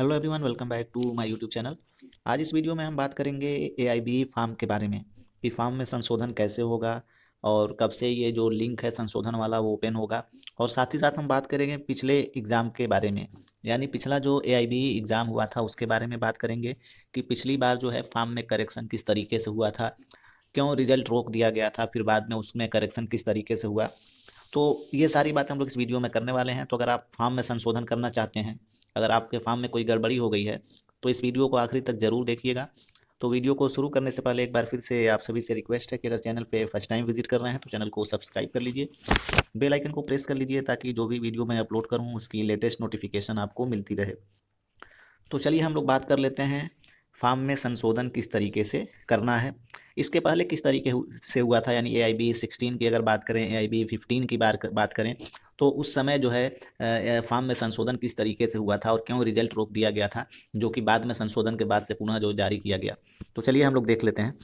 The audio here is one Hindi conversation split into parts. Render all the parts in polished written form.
Hello everyone, welcome back to my YouTube channel. आज इस वीडियो में हम बात करेंगे एआईबी फार्म के बारे में कि फार्म में संशोधन कैसे होगा और कब से ये जो लिंक है संशोधन वाला वो ओपन होगा। और साथ ही साथ हम बात करेंगे पिछले एग्ज़ाम के बारे में, यानी पिछला जो एआईबी एग्ज़ाम हुआ था उसके बारे में बात करेंगे कि पिछली बार जो है फार्म में करेक्शन किस तरीके से हुआ था, क्यों रिजल्ट रोक दिया गया था, फिर बाद में उसमें करेक्शन किस तरीके से हुआ। तो ये सारी बातें हम लोग इस वीडियो में करने वाले हैं। तो अगर आप फॉर्म में संशोधन करना चाहते हैं, अगर आपके फॉर्म में कोई गड़बड़ी हो गई है, तो इस वीडियो को आखिरी तक ज़रूर देखिएगा। तो वीडियो को शुरू करने से पहले एक बार फिर से आप सभी से रिक्वेस्ट है कि अगर चैनल पे फर्स्ट टाइम विजिट कर रहे हैं तो चैनल को सब्सक्राइब कर लीजिए, बेल आइकन को प्रेस कर लीजिए ताकि जो भी वीडियो मैं अपलोड करूँ उसकी लेटेस्ट नोटिफिकेशन आपको मिलती रहे। तो चलिए हम लोग बात कर लेते हैं फॉर्म में संशोधन किस तरीके से करना है। इसके पहले किस तरीके से हुआ था, यानी AIB 16 की अगर बात करें, AIB 15 की बात करें, तो उस समय जो है फॉर्म में संशोधन किस तरीके से हुआ था और क्यों रिजल्ट रोक दिया गया था, जो कि बाद में संशोधन के बाद से पुनः जो जारी किया गया। तो चलिए हम लोग देख लेते हैं।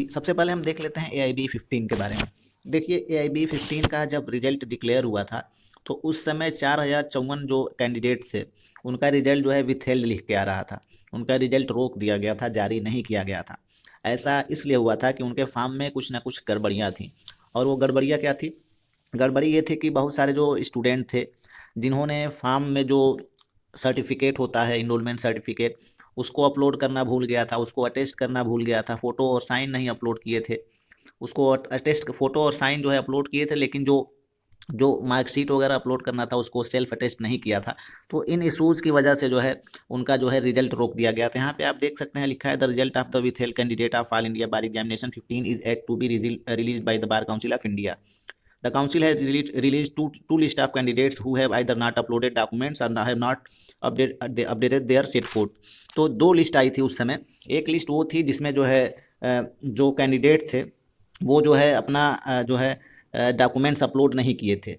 सबसे पहले हम देख लेते हैं AIB 15 के बारे में। देखिए, AIB 15 का जब रिजल्ट डिक्लेयर हुआ था तो उस समय 4054 जो कैंडिडेट थे उनका रिजल्ट जो है विथहेल्ड लिख के आ रहा था। उनका रिजल्ट रोक दिया गया था, जारी नहीं किया गया था। ऐसा इसलिए हुआ था कि उनके फॉर्म में कुछ ना कुछ गड़बड़ियाँ थीं। और वो गड़बड़ियाँ क्या थी? गड़बड़ी ये थी कि बहुत सारे जो स्टूडेंट थे जिन्होंने फॉर्म में जो सर्टिफिकेट होता है, इनरोलमेंट सर्टिफिकेट, उसको अपलोड करना भूल गया था, उसको अटेस्ट करना भूल गया था, फ़ोटो और साइन नहीं अपलोड किए थे। उसको अटेस्ट फ़ोटो और साइन जो है अपलोड किए थे, लेकिन जो जो मार्कशीट वगैरह अपलोड करना था उसको सेल्फ अटेस्ट नहीं किया था। तो इन इशूज़ की वजह से जो है उनका जो है रिजल्ट रोक दिया गया था। यहाँ पे आप देख सकते हैं, लिखा है the result of the withheld candidate of all India bar examination 15 is yet to be release by the bar council of India. The council has released two list of candidates who have either not uploaded documents or have not updated their set code। तो दो लिस्ट आई थी उस समय। एक लिस्ट वो थी जिसमें जो है जो कैंडिडेट थे वो जो है अपना जो है डॉक्यूमेंट्स अपलोड नहीं किए थे।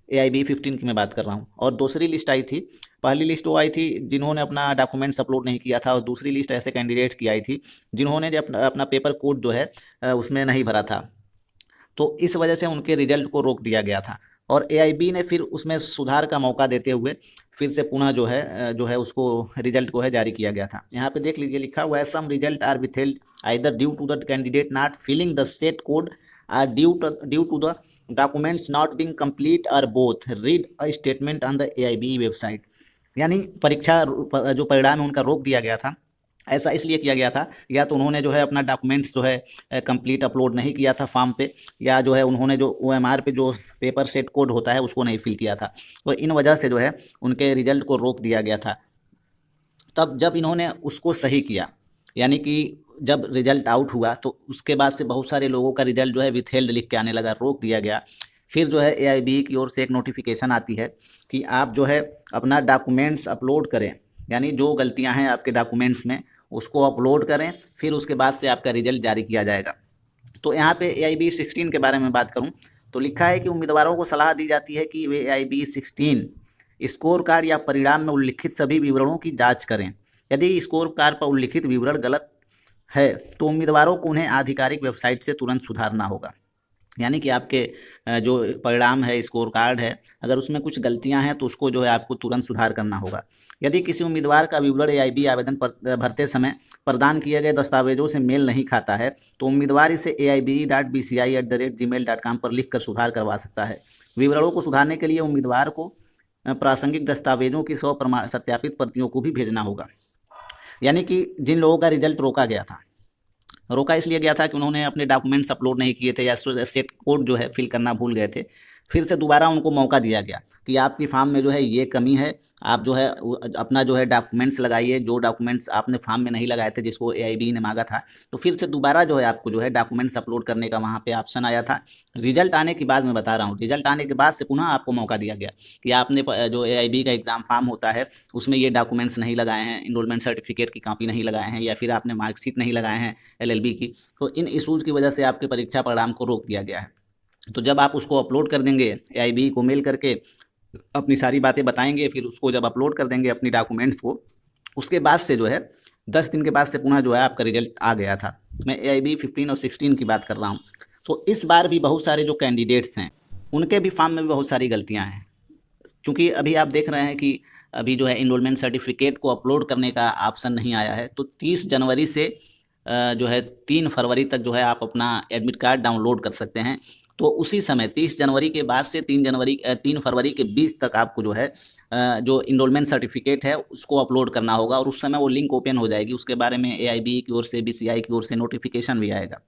AIB 15 की मैं बात कर रहा हूँ। और दूसरी लिस्ट आई थी, पहली लिस्ट वो आई थी जिन्होंने अपना डॉक्यूमेंट्स अपलोड नहीं किया था, और दूसरी लिस्ट ऐसे कैंडिडेट की आई थी जिन्होंने अपना पेपर कोड जो है उसमें नहीं भरा था। तो इस वजह से उनके रिजल्ट को रोक दिया गया था। और AIB ने फिर उसमें सुधार का मौका देते हुए फिर से पुनः जो है उसको रिजल्ट को है जारी किया गया था। यहाँ पे देख लीजिए, लिखा हुआ है some result are withheld either due to the candidate not filling the set code or due to the documents not being complete or both. Read a statement on the AIB website. यानी परीक्षा जो परिणाम है उनका रोक दिया गया था, ऐसा इसलिए किया गया था या तो उन्होंने जो है अपना डॉक्यूमेंट्स जो है कंप्लीट अपलोड नहीं किया था फॉर्म पे, या जो है उन्होंने जो OMR पे जो पेपर सेट कोड होता है उसको नहीं फिल किया था। तो इन वजह से जो है उनके रिजल्ट को रोक दिया गया था। तब जब इन्होंने उसको सही किया, यानी कि जब रिजल्ट आउट हुआ, तो उसके बाद से बहुत सारे लोगों का रिजल्ट जो है विथहेल्ड लिख के आने लगा, रोक दिया गया। फिर जो है AIB की ओर से एक नोटिफिकेशन आती है कि आप जो है अपना डॉक्यूमेंट्स अपलोड करें, यानी जो गलतियां हैं आपके डॉक्यूमेंट्स में उसको अपलोड करें, फिर उसके बाद से आपका रिजल्ट जारी किया जाएगा। तो यहाँ पे AIB 16 के बारे में बात करूँ तो लिखा है कि उम्मीदवारों को सलाह दी जाती है कि वे AIB 16 स्कोर कार्ड या परिणाम में उल्लिखित सभी विवरणों की जांच करें। यदि स्कोर कार्ड पर उल्लिखित विवरण गलत है तो उम्मीदवारों को उन्हें आधिकारिक वेबसाइट से तुरंत सुधारना होगा। यानी कि आपके जो परिणाम है, स्कोर कार्ड है, अगर उसमें कुछ गलतियां हैं तो उसको जो है आपको तुरंत सुधार करना होगा। यदि किसी उम्मीदवार का विवरण AIB आवेदन पर भरते समय प्रदान किए गए दस्तावेजों से मेल नहीं खाता है तो उम्मीदवार इसे aibe.bci@gmail.com पर लिखकर सुधार करवा सकता है। विवरणों को सुधारने के लिए उम्मीदवार को प्रासंगिक दस्तावेजों की सत्यापित प्रतियों को भी भेजना होगा। यानी कि जिन लोगों का रिजल्ट रोका इसलिए गया था कि उन्होंने अपने डॉक्यूमेंट्स अपलोड नहीं किए थे या सेट कोड जो है फिल करना भूल गए थे, फिर से दोबारा उनको मौका दिया गया कि आपकी फॉर्म में जो है ये कमी है, आप जो है अपना जो है डॉक्यूमेंट्स लगाइए, जो डॉक्यूमेंट्स आपने फॉर्म में नहीं लगाए थे जिसको AIB ने मांगा था। तो फिर से दोबारा जो है आपको जो है डॉक्यूमेंट्स अपलोड करने का वहाँ पे ऑप्शन आया था। रिजल्ट आने के बाद मैं बता रहा हूँ, रिजल्ट आने के बाद से पुनः आपको मौका दिया गया कि आपने जो AIB का एग्ज़ाम फॉर्म होता है उसमें ये डॉक्यूमेंट्स नहीं लगाए हैं, इनरोलमेंट सर्टिफिकेट की कॉपी नहीं लगाए हैं, या फिर आपने मार्कशीट नहीं लगाए हैं LLB की। तो इन इशूज़ की वजह से आपके परीक्षा परिणाम को रोक दिया गया है। तो जब आप उसको अपलोड कर देंगे, AIB को मेल करके अपनी सारी बातें बताएंगे, फिर उसको जब अपलोड कर देंगे अपनी डॉक्यूमेंट्स को, उसके बाद से जो है 10 दिन के बाद से पुनः जो है आपका रिजल्ट आ गया था। मैं AIB 15 और 16 की बात कर रहा हूँ। तो इस बार भी बहुत सारे जो कैंडिडेट्स हैं उनके भी फॉर्म में भी बहुत सारी गलतियाँ हैं। चूँकि अभी आप देख रहे हैं कि अभी जो है इनरोलमेंट सर्टिफिकेट को अपलोड करने का ऑप्शन नहीं आया है। तो 30 जनवरी से जो है 3 फरवरी तक जो है आप अपना एडमिट कार्ड डाउनलोड कर सकते हैं। तो उसी समय 30 जनवरी के बाद से 3 फरवरी के बीच तक आपको जो है जो इनरोलमेंट सर्टिफिकेट है उसको अपलोड करना होगा, और उस समय वो लिंक ओपन हो जाएगी। उसके बारे में AIB की ओर से, BCI की ओर से नोटिफिकेशन भी आएगा।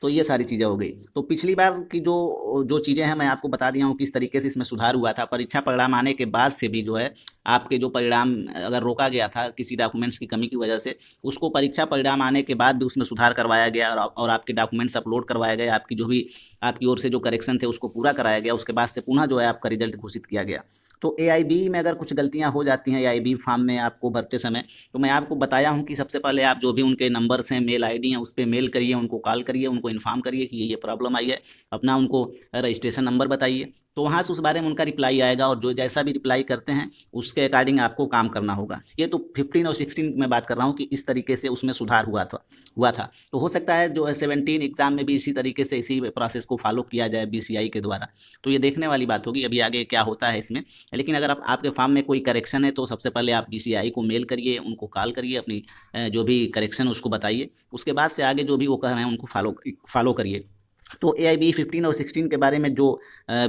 तो ये सारी चीज़ें हो गई। तो पिछली बार की जो जो चीज़ें हैं मैं आपको बता दिया हूँ किस तरीके से इसमें सुधार हुआ था। परीक्षा परिणाम आने के बाद से भी जो है आपके जो परिणाम अगर रोका गया था किसी डॉक्यूमेंट्स की कमी की वजह से, उसको परीक्षा परिणाम आने के बाद भी उसमें सुधार करवाया गया, और आपके डॉक्यूमेंट्स अपलोड करवाए गए, आपकी जो भी आपकी ओर से जो करेक्शन थे उसको पूरा कराया गया। उसके बाद से पुनः जो है आपका रिजल्ट घोषित किया गया। तो AIB में अगर कुछ गलतियाँ हो जाती हैं AIB फॉर्म में आपको भरते समय, तो मैं आपको बताया हूँ कि सबसे पहले आप जो भी उनके नंबर्स हैं, मेल ID हैं, उस पर मेल करिए, उनको कॉल करिए, उनको इन्फॉर्म करिए कि ये प्रॉब्लम आई है, अपना उनको रजिस्ट्रेशन नंबर बताइए। तो वहाँ से उस बारे में उनका रिप्लाई आएगा, और जो जैसा भी रिप्लाई करते हैं उसके अकॉर्डिंग आपको काम करना होगा। ये तो 15 और 16 में बात कर रहा हूँ कि इस तरीके से उसमें सुधार हुआ था। तो हो सकता है जो है 17 एग्जाम में भी इसी तरीके से इसी प्रोसेस को फॉलो किया जाए BCI के द्वारा। तो ये देखने वाली बात होगी अभी आगे क्या होता है इसमें। लेकिन अगर आपके फॉर्म में कोई करेक्शन है तो सबसे पहले आप BCI को मेल करिए, उनको कॉल करिए, अपनी जो भी करेक्शन उसको बताइए। उसके बाद से आगे जो भी वो कह रहे हैं उनको फॉलो करिए। तो AIB 15 और 16 के बारे में जो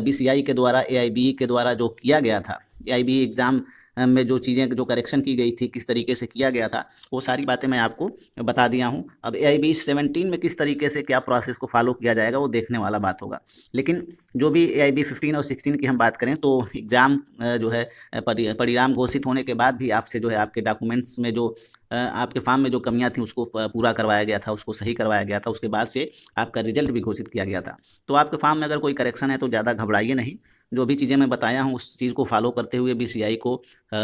BCI के द्वारा, AIB के द्वारा जो किया गया था, AIB एग्ज़ाम में जो चीज़ें जो करेक्शन की गई थी, किस तरीके से किया गया था, वो सारी बातें मैं आपको बता दिया हूँ। अब AIB 17 में किस तरीके से क्या प्रोसेस को फॉलो किया जाएगा वो देखने वाला बात होगा। लेकिन जो भी AIB 15 और 16 की हम बात करें तो एग्ज़ाम जो है परिणाम घोषित होने के बाद भी आपसे जो है आपके डॉक्यूमेंट्स में जो आपके फॉर्म में जो कमियां थी उसको पूरा करवाया गया था, उसको सही करवाया गया था। उसके बाद से आपका रिजल्ट भी घोषित किया गया था। तो आपके फॉर्म में अगर कोई करेक्शन है तो ज़्यादा घबराइए नहीं। जो भी चीज़ें मैं बताया हूँ उस चीज़ को फॉलो करते हुए BCI को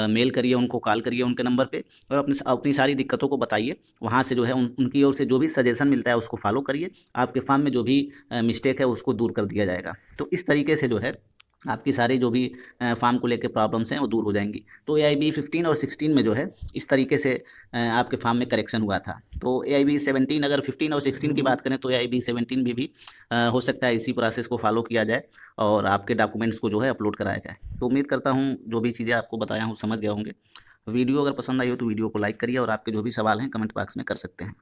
मेल करिए, उनको कॉल करिए उनके नंबर पे, और अपनी सारी दिक्कतों को बताइए। वहाँ से जो है उनकी ओर से जो भी सजेशन मिलता है उसको फॉलो करिए। आपके फॉर्म में जो भी मिस्टेक है उसको दूर कर दिया जाएगा। तो इस तरीके से जो है आपकी सारी जो भी फार्म को लेकर प्रॉब्लम्स हैं वो दूर हो जाएंगी। तो AIB 15 और 16 में जो है इस तरीके से आपके फार्म में करेक्शन हुआ था। तो AIB 17, अगर 15 और 16 की बात करें तो AIB 17 में भी हो सकता है इसी प्रोसेस को फॉलो किया जाए और आपके डॉक्यूमेंट्स को जो है अपलोड कराया जाए। तो उम्मीद करता हूँ जो भी चीज़ें आपको बताया हूँ समझ गए होंगे। वीडियो अगर पसंद आई हो तो वीडियो को लाइक करिए, और आपके जो भी सवाल हैं कमेंट बॉक्स में कर सकते हैं।